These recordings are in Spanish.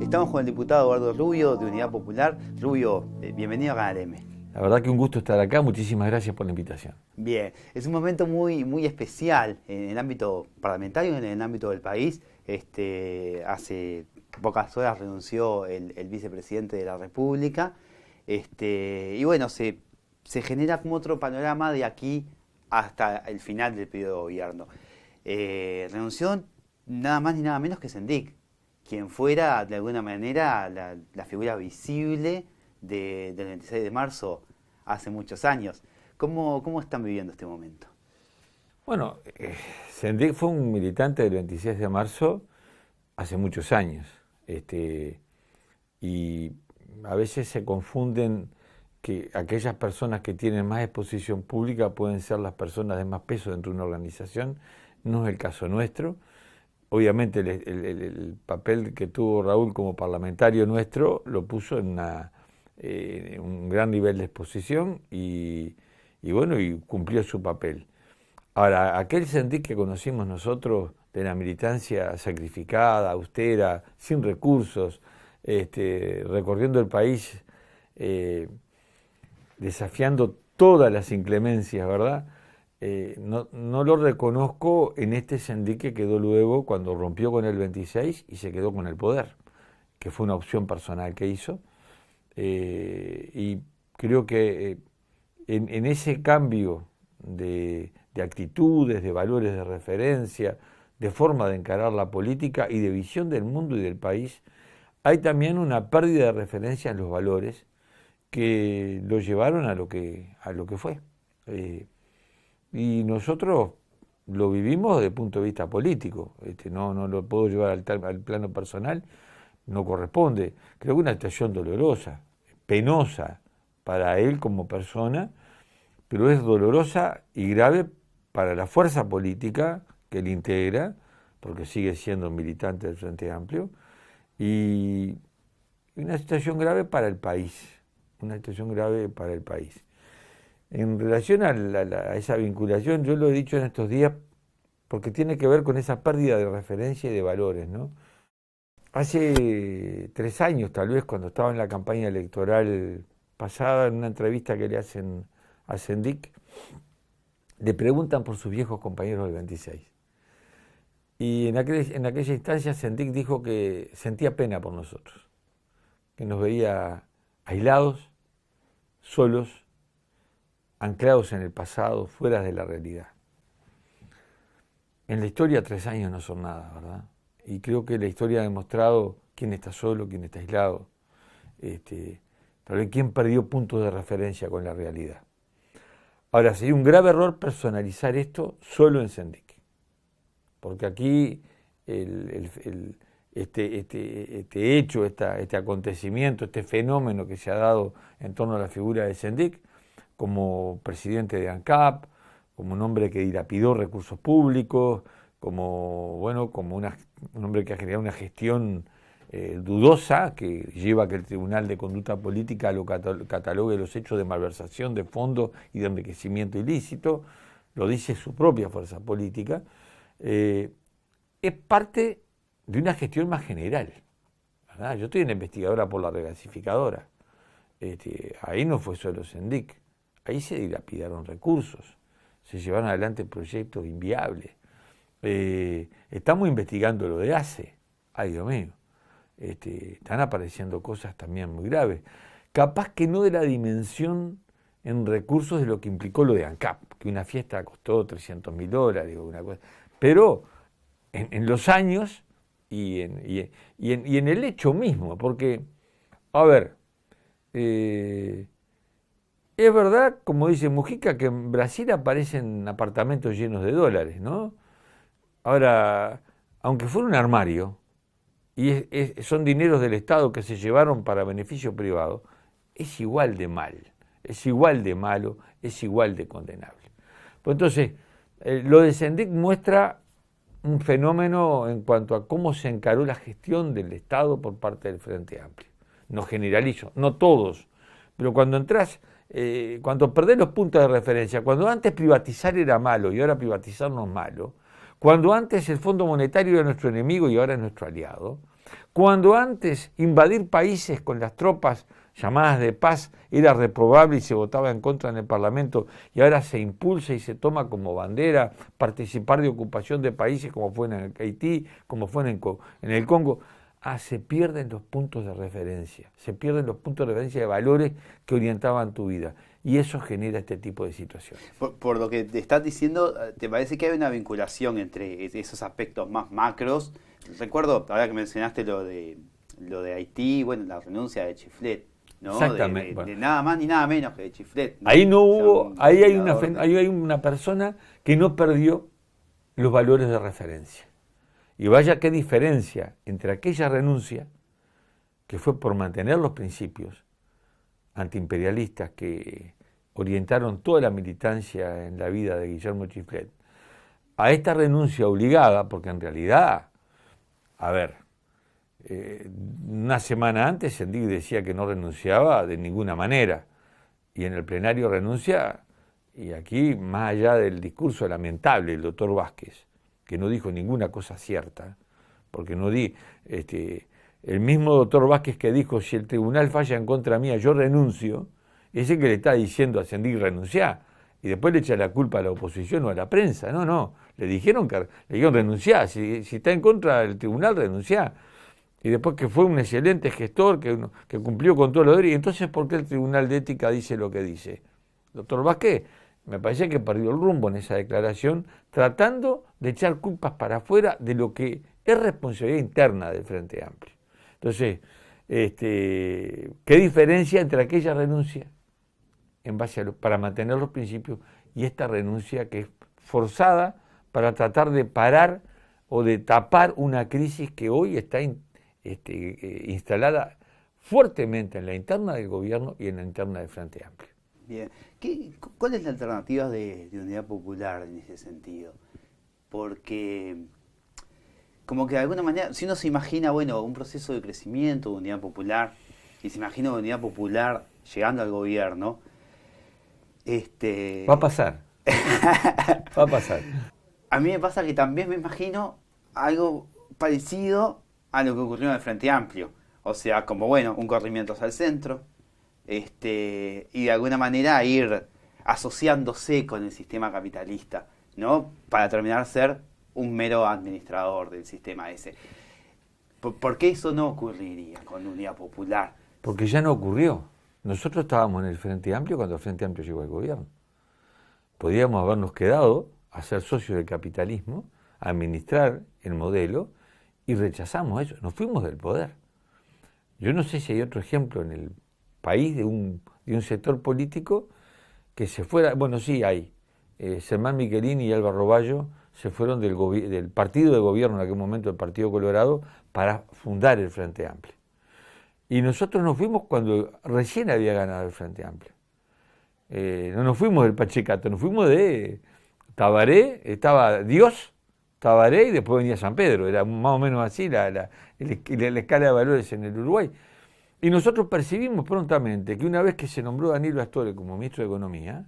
Estamos con el diputado Eduardo Rubio, de Unidad Popular. Rubio, bienvenido a Canal M. La verdad que un gusto estar acá, muchísimas gracias por la invitación. Bien, es un momento muy especial en el ámbito parlamentario, en el ámbito del país. Hace pocas horas renunció el vicepresidente de la República. Y bueno, se genera como otro panorama de aquí hasta el final del periodo de gobierno. Renunció nada más ni nada menos que Sendik, quien fuera de alguna manera la figura visible del 26 de marzo hace muchos años. ¿Cómo están viviendo este momento? Bueno, Sendik fue un militante del 26 de marzo hace muchos años. Y a veces se confunden que aquellas personas que tienen más exposición pública pueden ser las personas de más peso dentro de una organización. No es el caso nuestro. Obviamente el papel que tuvo Raúl como parlamentario nuestro lo puso en un gran nivel de exposición y cumplió su papel. Ahora, aquel Sendik que conocimos nosotros de la militancia sacrificada, austera, sin recursos, recorriendo el país, desafiando todas las inclemencias, ¿verdad? No lo reconozco en este Sendik que quedó luego cuando rompió con el 26 y se quedó con el poder, que fue una opción personal que hizo. Y creo que en ese cambio de actitudes, de valores de referencia, de forma de encarar la política y de visión del mundo y del país, hay también una pérdida de referencia en los valores que lo llevaron a lo que fue. Y nosotros lo vivimos desde el punto de vista político, no lo puedo llevar al plano personal, no corresponde. Creo que una situación dolorosa, penosa para él como persona, pero es dolorosa y grave para la fuerza política que él integra, porque sigue siendo militante del Frente Amplio, y una situación grave para el país, En relación a esa vinculación, yo lo he dicho en estos días, porque tiene que ver con esa pérdida de referencia y de valores, ¿no? Hace 3 años, tal vez, cuando estaba en la campaña electoral pasada, en una entrevista que le hacen a Sendik, le preguntan por sus viejos compañeros del 26. Y en aquella instancia Sendik dijo que sentía pena por nosotros, que nos veía aislados, solos, anclados en el pasado, fuera de la realidad. En la historia 3 años no son nada, ¿verdad? Y creo que la historia ha demostrado quién está solo, quién está aislado, tal vez quién perdió puntos de referencia con la realidad. Ahora, sería un grave error personalizar esto solo en Sendik, porque aquí este hecho, este acontecimiento, este fenómeno que se ha dado en torno a la figura de Sendik, como presidente de ANCAP, como un hombre que dilapidó recursos públicos, como un hombre que ha generado una gestión dudosa, que lleva a que el Tribunal de Conducta Política lo catalogue los hechos de malversación de fondos y de enriquecimiento ilícito, lo dice su propia fuerza política, es parte de una gestión más general, ¿verdad? Yo estoy en la investigadora por la regasificadora, ahí no fue solo Sendik, ahí se dilapidaron recursos, se llevaron adelante proyectos inviables. Estamos investigando lo de ACE, ay Dios mío, están apareciendo cosas también muy graves, capaz que no de la dimensión en recursos de lo que implicó lo de ANCAP, que una fiesta costó $300.000, una cosa, pero en los años y en el hecho mismo, porque, a ver, es verdad, como dice Mujica, que en Brasil aparecen apartamentos llenos de dólares, ¿no? Ahora, aunque fuera un armario, y son dineros del Estado que se llevaron para beneficio privado, es igual de mal, es igual de malo, es igual de condenable. Pues entonces, lo de Sendik muestra un fenómeno en cuanto a cómo se encaró la gestión del Estado por parte del Frente Amplio. No generalizo, no todos, pero cuando cuando perdés los puntos de referencia, cuando antes privatizar era malo y ahora privatizar no es malo, cuando antes el Fondo Monetario era nuestro enemigo y ahora es nuestro aliado, Cuando antes invadir países con las tropas llamadas de paz era reprobable y se votaba en contra en el Parlamento, y ahora se impulsa y se toma como bandera participar de ocupación de países como fue en Haití, como fue en el Congo, se pierden los puntos de referencia, se pierden los puntos de referencia de valores que orientaban tu vida, y eso genera este tipo de situaciones. Por lo que te estás diciendo, ¿te parece que hay una vinculación entre esos aspectos más macros? Recuerdo, ahora que mencionaste lo de Haití, bueno, la renuncia de Chiflet, ¿no? Exactamente. De nada más ni nada menos que de Chiflet, ¿no? Ahí no hubo, ahí hay una persona que no perdió los valores de referencia. Y vaya qué diferencia entre aquella renuncia, que fue por mantener los principios antiimperialistas que orientaron toda la militancia en la vida de Guillermo Chiflet, a esta renuncia obligada, porque en realidad, a ver, una semana antes Sendik decía que no renunciaba de ninguna manera, y en el plenario renuncia, y aquí, más allá del discurso lamentable del doctor Vázquez, que no dijo ninguna cosa cierta, porque el mismo doctor Vázquez que dijo, si el tribunal falla en contra mía, yo renuncio, es el que le está diciendo a Sendik renunciar, y después le echa la culpa a la oposición o a la prensa. No, le dijeron renunciar, si está en contra del tribunal, renunciar. Y después que fue un excelente gestor, que cumplió con todo lo deberes, y entonces ¿por qué el Tribunal de Ética dice lo que dice? Doctor Vázquez, me parece que perdió el rumbo en esa declaración, tratando de echar culpas para afuera de lo que es responsabilidad interna del Frente Amplio. Entonces, ¿qué diferencia entre aquella renuncia en base para mantener los principios y esta renuncia que es forzada para tratar de parar o de tapar una crisis que hoy está instalada fuertemente en la interna del gobierno y en la interna del Frente Amplio? Bien. ¿Cuál es la alternativa de Unidad Popular en ese sentido? Porque, como que de alguna manera, si uno se imagina, bueno, un proceso de crecimiento de Unidad Popular, y se imagina Unidad Popular llegando al gobierno, Va a pasar. Va a pasar. A mí me pasa que también me imagino algo parecido a lo que ocurrió en el Frente Amplio. O sea, como bueno, un corrimiento hacia el centro, y de alguna manera ir asociándose con el sistema capitalista, ¿no? Para terminar ser un mero administrador del sistema ese. ¿Por qué eso no ocurriría con Unidad Popular? Porque ya no ocurrió. Nosotros estábamos en el Frente Amplio cuando el Frente Amplio llegó al gobierno. Podíamos habernos quedado a ser socios del capitalismo, a administrar el modelo, y rechazamos eso. Nos fuimos del poder. Yo no sé si hay otro ejemplo en el país de un sector político que se fuera. Bueno, sí hay. Germán Michelini y Álvaro Roballo se fueron del partido de gobierno en aquel momento, el Partido Colorado, para fundar el Frente Amplio. Y nosotros nos fuimos cuando recién había ganado el Frente Amplio. No nos fuimos del Pachecato, nos fuimos de Tabaré, estaba Dios, Tabaré, y después venía San Pedro. Era más o menos así la escala de valores en el Uruguay. Y nosotros percibimos prontamente que una vez que se nombró Danilo Astorre como ministro de Economía,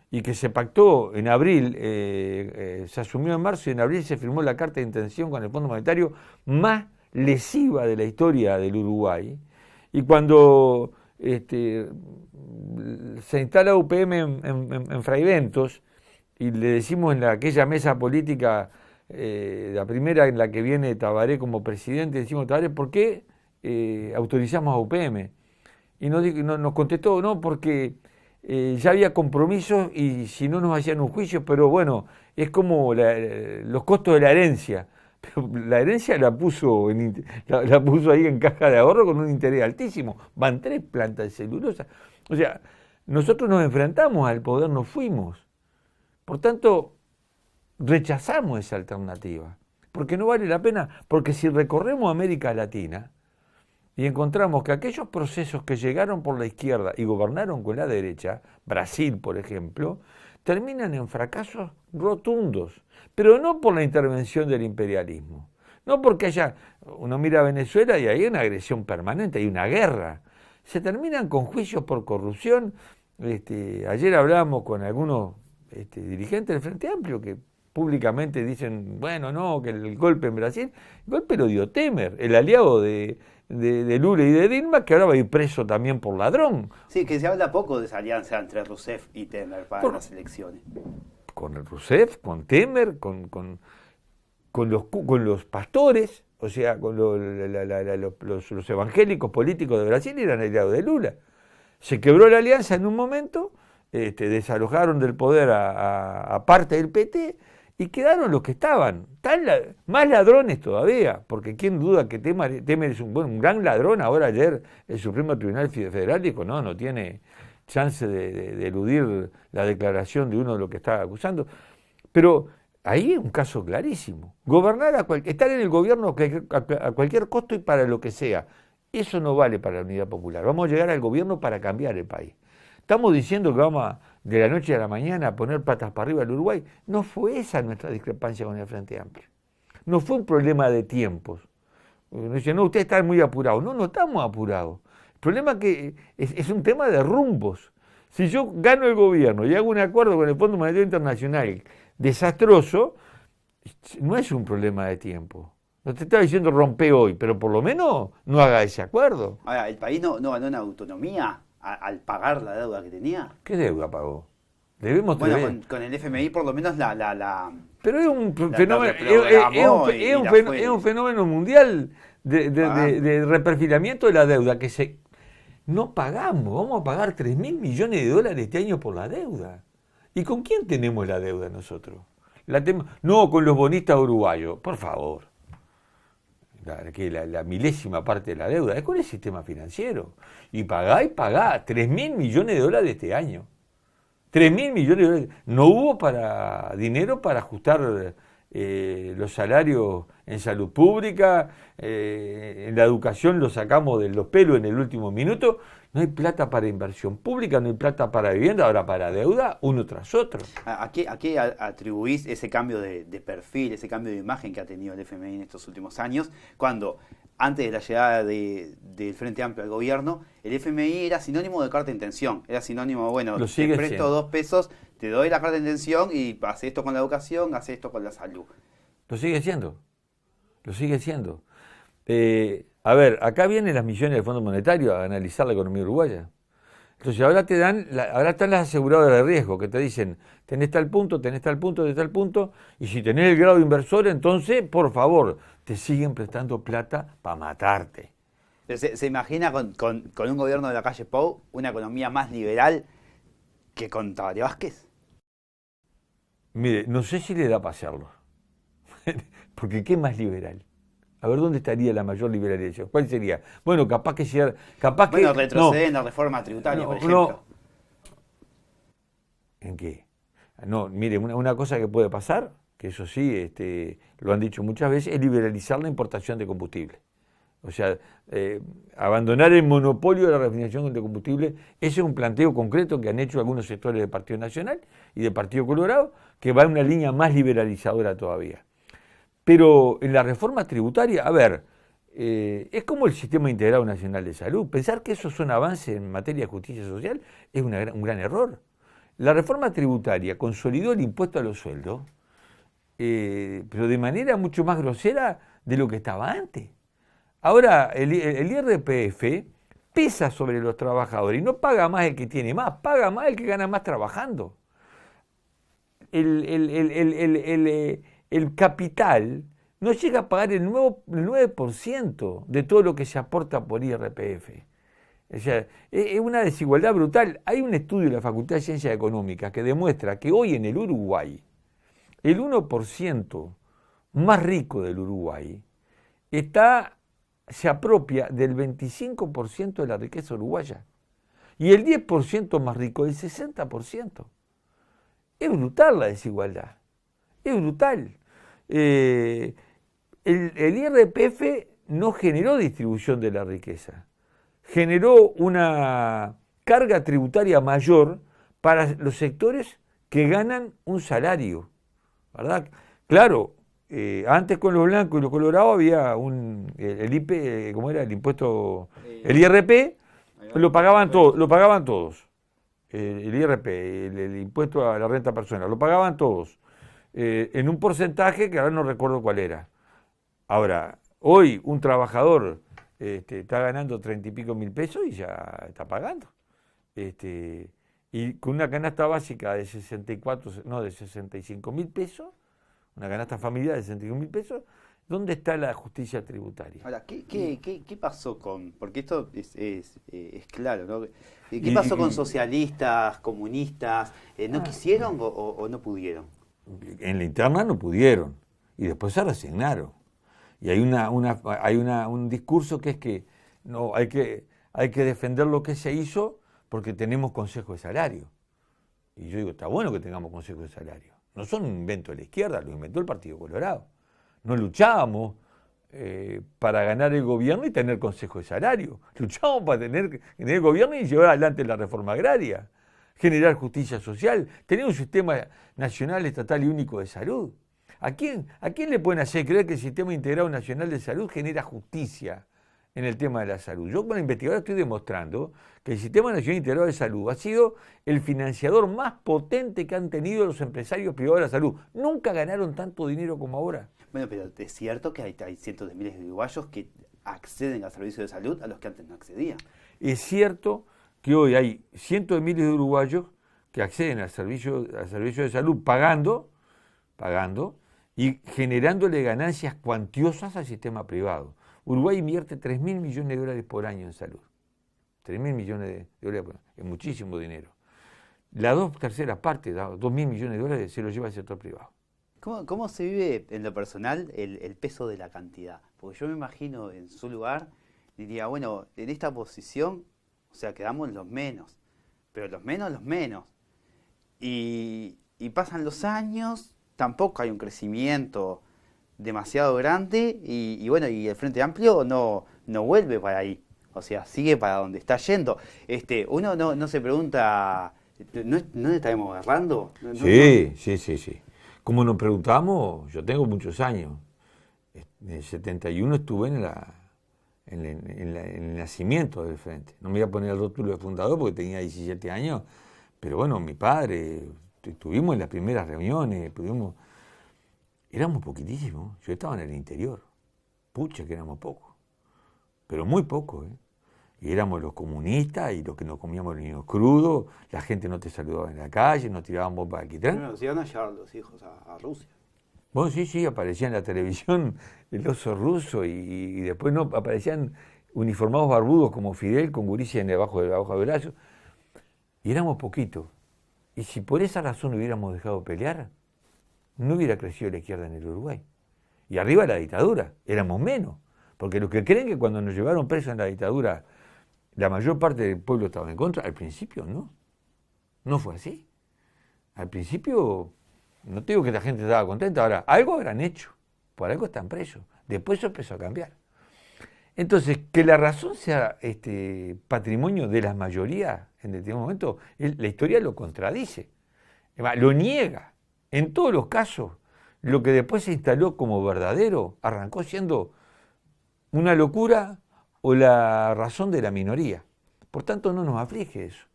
y que se pactó en abril, se asumió en marzo, y en abril se firmó la carta de intención con el Fondo Monetario más lesiva de la historia del Uruguay, y cuando se instala UPM en Fraiventos, y le decimos en aquella mesa política, la primera en la que viene Tabaré como presidente, decimos, Tabaré, ¿por qué autorizamos a UPM? Y nos contestó, no, porque ya había compromisos y si no nos hacían un juicio, pero bueno, es como los costos de la herencia. Pero la herencia la puso ahí en caja de ahorro con un interés altísimo. Van 3 plantas de celulosa. O sea, nosotros nos enfrentamos al poder, nos fuimos. Por tanto, rechazamos esa alternativa. Porque no vale la pena, porque si recorremos América Latina y encontramos que aquellos procesos que llegaron por la izquierda y gobernaron con la derecha, Brasil, por ejemplo, terminan en fracasos rotundos, pero no por la intervención del imperialismo, no porque uno mira a Venezuela y hay una agresión permanente, hay una guerra, se terminan con juicios por corrupción. Ayer hablamos con algunos dirigentes del Frente Amplio que públicamente dicen, bueno, no, que el golpe en Brasil, el golpe lo dio Temer, el aliado de Lula y de Dilma, que ahora va a ir preso también por ladrón. Sí, que se habla poco de esa alianza entre Rousseff y Temer para las elecciones. Con el Rousseff, con Temer, con los pastores, o sea, con los evangélicos políticos de Brasil eran aliados de Lula. Se quebró la alianza en un momento, desalojaron del poder a parte del PT y quedaron los que estaban, más ladrones todavía, porque quién duda que Temer es un gran ladrón. Ahora ayer el Supremo Tribunal Federal dijo, no tiene chance de eludir la declaración de uno de los que estaba acusando. Pero ahí es un caso clarísimo. Estar en el gobierno a cualquier costo y para lo que sea, eso no vale para la Unidad Popular. Vamos a llegar al gobierno para cambiar el país. Estamos diciendo que vamos de la noche a la mañana a poner patas para arriba al Uruguay. No fue esa nuestra discrepancia con el Frente Amplio. No fue un problema de tiempos. Nos dicen, no, ustedes están muy apurados. No estamos apurados. El problema es que es un tema de rumbos. Si yo gano el gobierno y hago un acuerdo con el Fondo Monetario Internacional desastroso, no es un problema de tiempo. No te estaba diciendo rompe hoy, pero por lo menos no haga ese acuerdo. Ahora, ¿el país no ganó en autonomía al pagar la deuda que tenía? ¿Qué deuda pagó? Debemos bueno, con el FMI por lo menos pero es un fenómeno, es un fenómeno mundial de reperfilamiento de la deuda que no pagamos. Vamos a pagar 3.000 millones de dólares este año por la deuda. ¿Y con quién tenemos la deuda nosotros? No, con los bonistas uruguayos, por favor. La milésima parte de la deuda es con el sistema financiero. Y pagá, 3.000 millones de dólares este año. 3.000 millones de dólares. No hubo dinero para ajustar los salarios en salud pública, en la educación lo sacamos de los pelos en el último minuto. No hay plata para inversión pública, no hay plata para vivienda, ahora para deuda, uno tras otro. ¿A qué atribuís ese cambio de perfil, ese cambio de imagen que ha tenido el FMI en estos últimos años, cuando antes de la llegada del Frente Amplio al gobierno, el FMI era sinónimo de carta de intención, era sinónimo, bueno, te presto 2 pesos, te doy la carta de intención y hace esto con la educación, hace esto con la salud? Lo sigue siendo, a ver, acá vienen las misiones del Fondo Monetario a analizar la economía uruguaya. Entonces ahora ahora están las aseguradoras de riesgo que te dicen, tenés tal punto, tenés tal punto, de tal punto, y si tenés el grado inversor, entonces, por favor, te siguen prestando plata para matarte. ¿Se imagina con un gobierno de la calle Pou una economía más liberal que con Tabaré Vázquez? Mire, no sé si le da para hacerlo. Porque ¿qué más liberal? A ver, ¿dónde estaría la mayor liberalización? ¿Cuál sería? Bueno, retroceder en la reforma tributaria, por ejemplo. ¿En qué? No, mire, una cosa que puede pasar, que eso sí, lo han dicho muchas veces, es liberalizar la importación de combustible. O sea, abandonar el monopolio de la refinación de combustible. Ese es un planteo concreto que han hecho algunos sectores del Partido Nacional y del Partido Colorado, que va en una línea más liberalizadora todavía. Pero en la reforma tributaria, a ver, es como el Sistema Integrado Nacional de Salud. Pensar que eso son avances en materia de justicia social es un gran error. La reforma tributaria consolidó el impuesto a los sueldos, pero de manera mucho más grosera de lo que estaba antes. Ahora, el IRPF pesa sobre los trabajadores y no paga más el que tiene más, paga más el que gana más trabajando. El capital no llega a pagar el 9% de todo lo que se aporta por IRPF. O sea, es una desigualdad brutal. Hay un estudio de la Facultad de Ciencias Económicas que demuestra que hoy en el Uruguay, el 1% más rico del Uruguay se apropia del 25% de la riqueza uruguaya. Y el 10% más rico del 60%. Es brutal la desigualdad. Es brutal. El IRPF no generó distribución de la riqueza, generó una carga tributaria mayor para los sectores que ganan un salario, ¿verdad? Claro, antes con los blancos y los colorados había el IP, ¿cómo era? El impuesto, el IRP, lo pagaban todos. El IRP, el impuesto a la renta personal, lo pagaban todos. en un porcentaje que ahora no recuerdo cuál era. Ahora, hoy un trabajador está ganando 30 y pico mil pesos y ya está pagando. Y con una canasta básica de 65 mil pesos, una canasta familiar de 65 mil pesos, ¿dónde está la justicia tributaria? Ahora, ¿qué pasó con...? Porque esto es claro, ¿no? ¿Qué pasó con socialistas, comunistas? ¿No quisieron o no pudieron? En la interna no pudieron y después se resignaron. Y hay un discurso que es que no hay que defender lo que se hizo porque tenemos consejo de salario. Y yo digo, está bueno que tengamos consejo de salario. No son un invento de la izquierda, lo inventó el Partido Colorado. No luchábamos para ganar el gobierno y tener consejo de salario. Luchábamos para tener el gobierno y llevar adelante la reforma agraria, generar justicia social, tener un sistema nacional, estatal y único de salud. ¿A quién le pueden hacer creer que el Sistema Integrado Nacional de Salud genera justicia en el tema de la salud? Yo como investigador estoy demostrando que el Sistema Nacional Integrado de Salud ha sido el financiador más potente que han tenido los empresarios privados de la salud. Nunca ganaron tanto dinero como ahora. Bueno, pero es cierto que hay cientos de miles de uruguayos que acceden al servicio de salud a los que antes no accedían. Es cierto que hoy hay cientos de miles de uruguayos que acceden al servicio de salud pagando y generándole ganancias cuantiosas al sistema privado. Uruguay invierte 3.000 millones de dólares por año en salud. 3.000 millones de dólares por año. Es muchísimo dinero. La 2/3 parte, 2.000 millones de dólares, se lo lleva el sector privado. ¿Cómo se vive en lo personal el peso de la cantidad? Porque yo me imagino en su lugar, diría, bueno, en esta posición, o sea, quedamos los menos, pero los menos. Y pasan los años, tampoco hay un crecimiento demasiado grande y bueno, y el Frente Amplio no vuelve para ahí, o sea, sigue para donde está yendo. Uno no se pregunta, ¿no estaremos agarrando? Sí. Como nos preguntamos, yo tengo muchos años. En el 71 estuve en el nacimiento del Frente. No me voy a poner el rótulo de fundador porque tenía 17 años, pero bueno, mi padre, estuvimos en las primeras reuniones, éramos poquitísimos. Yo estaba en el interior, pucha que éramos pocos, pero muy pocos, ¿eh? Y éramos los comunistas y los que nos comíamos los niños crudos, la gente no te saludaba en la calle, nos tiraban bombas de alquitrán. Bueno, se iban a llevar los hijos a Rusia. Bueno, sí, aparecía en la televisión el oso ruso y después no aparecían uniformados barbudos como Fidel con gurises debajo del brazo. Y éramos poquitos. Y si por esa razón hubiéramos dejado pelear, no hubiera crecido la izquierda en el Uruguay. Y arriba la dictadura, éramos menos. Porque los que creen que cuando nos llevaron presos en la dictadura, la mayor parte del pueblo estaba en contra, al principio no. No fue así. Al principio, no te digo que la gente estaba contenta, ahora, algo habrán hecho, por algo están presos. Después eso empezó a cambiar. Entonces, que la razón sea patrimonio de las mayorías en determinado momento, la historia lo contradice, lo niega. En todos los casos, lo que después se instaló como verdadero arrancó siendo una locura o la razón de la minoría. Por tanto, no nos aflige eso.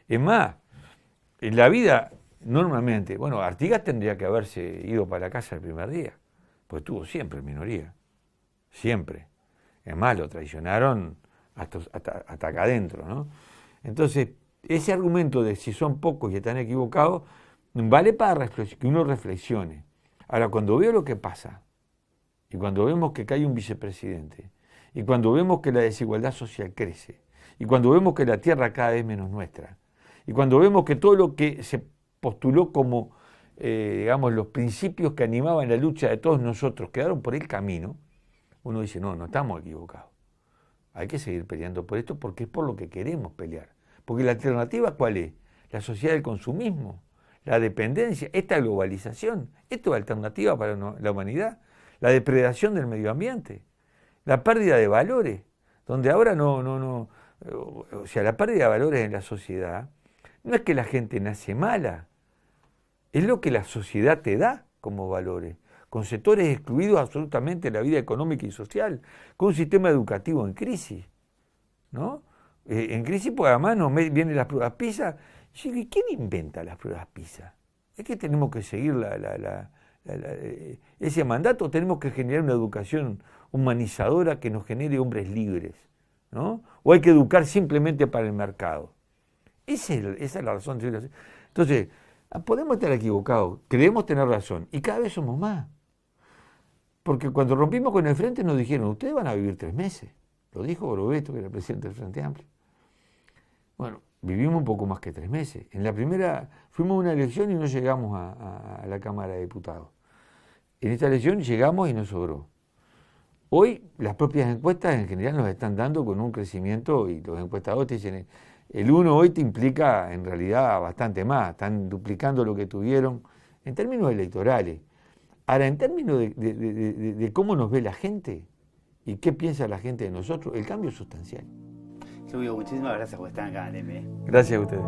Es más, en la vida, normalmente, bueno, Artigas tendría que haberse ido para la casa el primer día, pues estuvo siempre en minoría, siempre. Es más, lo traicionaron hasta acá adentro, ¿no? Entonces, ese argumento de si son pocos y están equivocados, vale para que uno reflexione. Ahora, cuando veo lo que pasa, y cuando vemos que cae un vicepresidente, y cuando vemos que la desigualdad social crece, y cuando vemos que la tierra cada vez menos nuestra, y cuando vemos que todo lo que se postuló como, digamos, los principios que animaban la lucha de todos nosotros quedaron por el camino, uno dice, no estamos equivocados. Hay que seguir peleando por esto porque es por lo que queremos pelear. Porque la alternativa, ¿cuál es? La sociedad del consumismo, la dependencia, esta globalización. Esto es alternativa para la humanidad. La depredación del medio ambiente, la pérdida de valores, donde ahora o sea, la pérdida de valores en la sociedad no es que la gente nace mala, es lo que la sociedad te da como valores, con sectores excluidos absolutamente de la vida económica y social, con un sistema educativo en crisis, ¿no? En crisis, pues además nos vienen las pruebas PISA. ¿Quién inventa las pruebas PISA? Es que tenemos que seguir ese mandato, tenemos que generar una educación humanizadora que nos genere hombres libres, ¿no? O hay que educar simplemente para el mercado. Esa es la razón. Entonces, podemos estar equivocados, creemos tener razón, y cada vez somos más. Porque cuando rompimos con el Frente nos dijeron, ustedes van a vivir 3 meses. Lo dijo Borobeto, que era el presidente del Frente Amplio. Bueno, vivimos un poco más que 3 meses. En la primera fuimos a una elección y no llegamos a la Cámara de Diputados. En esta elección llegamos y nos sobró. Hoy las propias encuestas en general nos están dando con un crecimiento, y los encuestadores te dicen, el 1 hoy te implica en realidad bastante más, están duplicando lo que tuvieron en términos electorales. Ahora, en términos de cómo nos ve la gente y qué piensa la gente de nosotros, el cambio es sustancial. Silvio, muchísimas gracias por estar acá en M. Gracias a ustedes.